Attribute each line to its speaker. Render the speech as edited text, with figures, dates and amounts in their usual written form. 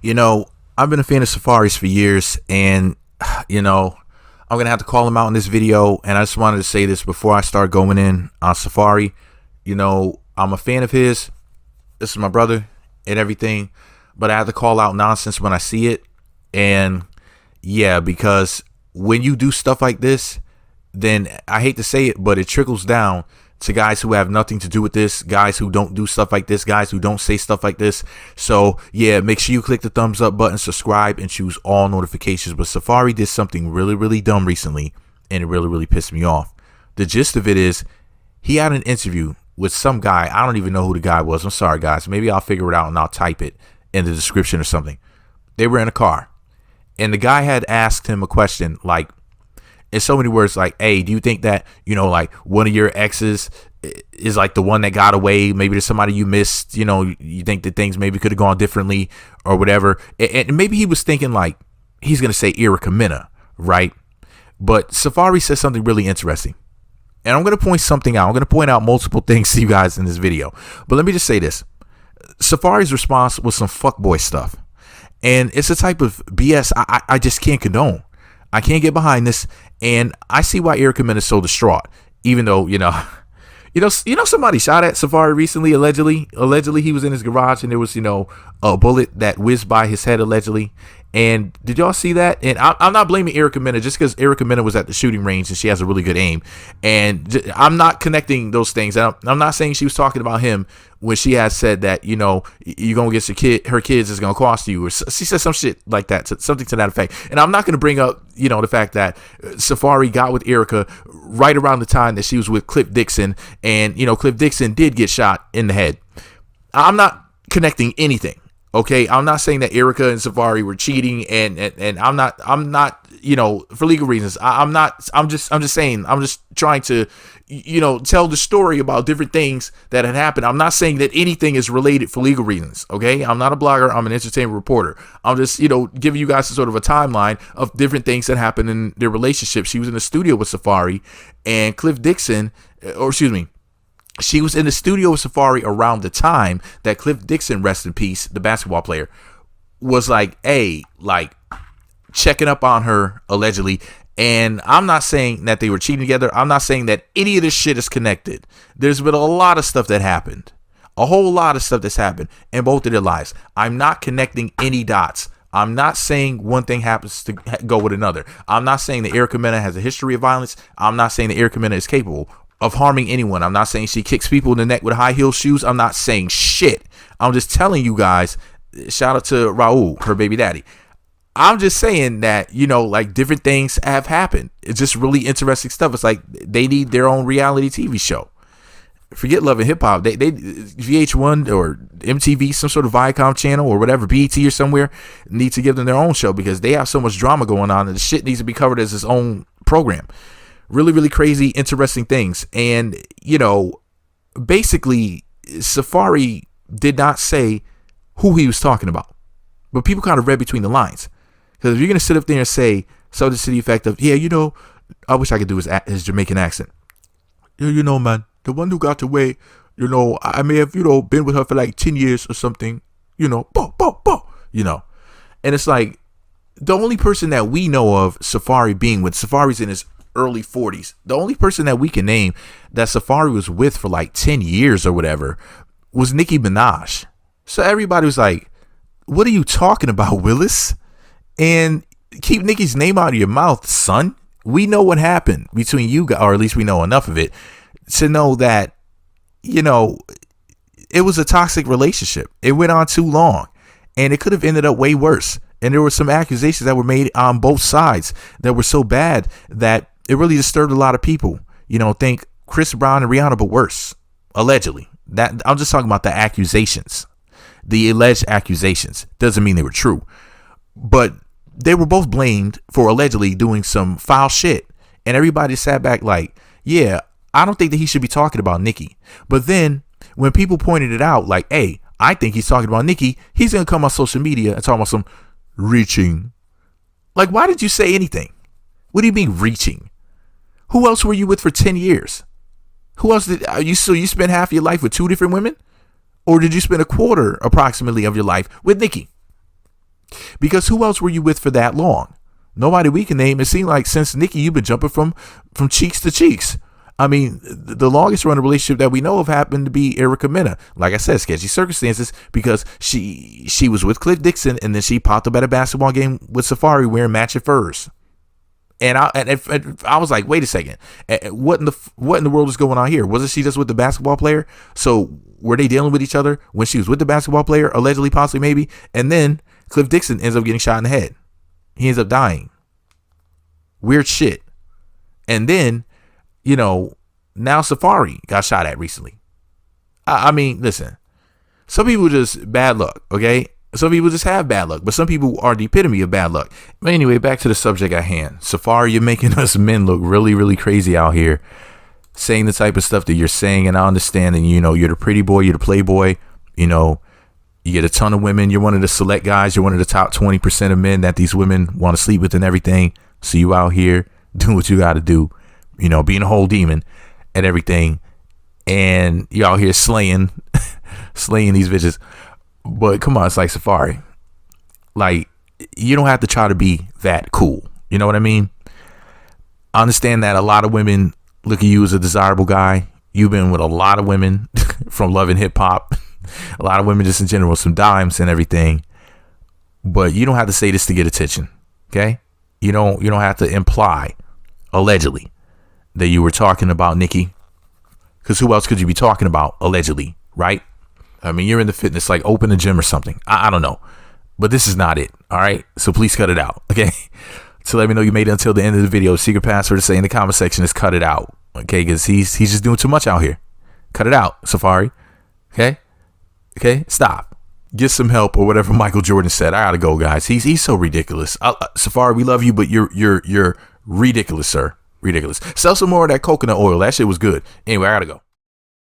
Speaker 1: You know, I've been a fan of Safaree's for years, and you know, I'm gonna have to call him out in this video. And I just wanted to say this before I start going in on Safaree. You know, I'm a fan of his. This is my brother and everything, but I have to call out nonsense when I see it. And yeah, because when you do stuff like this, then I hate to say it, but it trickles down to guys who have nothing to do with this, guys who don't do stuff like this, guys who don't say stuff like this. So yeah, make sure you click the thumbs up button, subscribe, and choose all notifications. But Safaree did something really, really dumb recently, and it really, really pissed me off. The gist of it is he had an interview with some guy. I don't even know who the guy was. I'm sorry, guys. Maybe I'll figure it out and I'll type it in the description or something. They were in a car, and the guy had asked him a question like, in so many words, like, hey, do you think that, you know, like one of your exes is like the one that got away? Maybe there's somebody you missed, you know, you think that things maybe could have gone differently or whatever. And maybe he was thinking like he's going to say Erica Mena, right? But Safaree says something really interesting. And I'm going to point something out. I'm going to point out multiple things to you guys in this video. But let me just say this. Safaree's response was some fuckboy stuff. And it's a type of BS I just can't condone. I can't get behind this, and I see why Erica Mena is so distraught. Even though, somebody shot at Safaree recently, allegedly. Allegedly, he was in his garage, and there was, a bullet that whizzed by his head, allegedly. And did y'all see that? And I'm not blaming Erica Mena just because Erica Mena was at the shooting range and she has a really good aim. And I'm not connecting those things. I'm not saying she was talking about him when she had said that, you're going to get her kids is going to cost you. Or she said some shit like that, something to that effect. And I'm not going to bring up, the fact that Safaree got with Erica right around the time that she was with Cliff Dixon. And, Cliff Dixon did get shot in the head. I'm not connecting anything. Okay, I'm not saying that Erica and Safaree were cheating, and I'm not, for legal reasons. I'm just saying, I'm just trying to, tell the story about different things that had happened. I'm not saying that anything is related for legal reasons. Okay, I'm not a blogger. I'm an entertainment reporter. I'm just, giving you guys sort of a timeline of different things that happened in their relationship. She was in the studio with Safaree, and Cliff Dixon, she was in the studio with Safaree around the time that Cliff Dixon, rest in peace, the basketball player, was like, hey, like checking up on her allegedly. And I'm not saying that they were cheating together. I'm not saying that any of this shit is connected. There's been a lot of stuff that happened, a whole lot of stuff that's happened in both of their lives. I'm not connecting any dots. I'm not saying one thing happens to go with another. I'm not saying that Erica Mena has a history of violence. I'm not saying that Erica Mena is capable of harming anyone. I'm not saying she kicks people in the neck with high heel shoes. I'm not saying shit. I'm just telling you guys, shout out to Raul, her baby daddy. I'm just saying that, like different things have happened. It's just really interesting stuff. It's like they need their own reality TV show. Forget Love and Hip Hop. They VH1 or MTV, some sort of Viacom channel or whatever, BET or somewhere, need to give them their own show because they have so much drama going on and the shit needs to be covered as its own program. Really, really crazy, interesting things. And, basically, Safaree did not say who he was talking about. But people kind of read between the lines. Because if you're going to sit up there and say something to the effect of, yeah, I wish I could do his Jamaican accent. Yeah, man, the one who got away, I may have, been with her for like 10 years or something, bo. And it's like, the only person that we know of Safaree being with, Safaree's in his early 40s. The only person that we can name that Safaree was with for like 10 years or whatever was Nicki Minaj. So everybody was like, what are you talking about, Willis? And keep Nicki's name out of your mouth, son. We know what happened between you guys, or at least we know enough of it to know that, it was a toxic relationship. It went on too long and it could have ended up way worse. And there were some accusations that were made on both sides that were so bad that it really disturbed a lot of people. Think Chris Brown and Rihanna, but worse, allegedly. That I'm just talking about the accusations, the alleged accusations. Doesn't mean they were true, but they were both blamed for allegedly doing some foul shit. And everybody sat back like, yeah, I don't think that he should be talking about Nicki. But then when people pointed it out, like, hey, I think he's talking about Nicki, he's gonna come on social media and talk about some reaching. Like, why did you say anything? What do you mean reaching? Who else were you with for 10 years? Who else did you? So you spent half your life with two different women? Or did you spend a quarter approximately of your life with Nicki? Because who else were you with for that long? Nobody we can name. It seemed like since Nicki, you've been jumping from cheeks to cheeks. I mean, the longest running relationship that we know of happened to be Erica Mena. Like I said, sketchy circumstances because she was with Cliff Dixon and then she popped up at a basketball game with Safaree wearing matching furs. And I was like, wait a second, what in the world is going on here? Wasn't she just with the basketball player? So were they dealing with each other when she was with the basketball player, allegedly, possibly, maybe? And then Cliff Dixon ends up getting shot in the head. He ends up dying. Weird shit. And then, now Safaree got shot at recently. I mean, listen, some people just bad luck, okay? Some people just have bad luck, but some people are the epitome of bad luck. But anyway, back to the subject at hand. Safaree, you're making us men look really, really crazy out here, saying the type of stuff that you're saying, and I understand, and you're the pretty boy, you're the playboy, you get a ton of women, you're one of the select guys, you're one of the top 20% of men that these women want to sleep with and everything. So you out here doing what you got to do, being a whole demon and everything, and you out here slaying these bitches. But come on, it's like Safaree. Like, you don't have to try to be that cool. You know what I mean? I understand that a lot of women look at you as a desirable guy. You've been with a lot of women from Love and Hip Hop, a lot of women just in general, some dimes and everything. But you don't have to say this to get attention. Okay? You don't have to imply, allegedly, that you were talking about Nicki. Because who else could you be talking about, allegedly, right? I mean, you're in the fitness, like open a gym or something. I don't know. But this is not it. All right. So please cut it out. Okay. So let me know you made it until the end of the video. Secret password to say in the comment section is cut it out. Okay. Because he's just doing too much out here. Cut it out, Safaree. Okay. Okay. Stop. Get some help or whatever Michael Jordan said. I gotta go, guys. He's so ridiculous. Safaree, we love you, but you're ridiculous, sir. Ridiculous. Sell some more of that coconut oil. That shit was good. Anyway, I gotta go.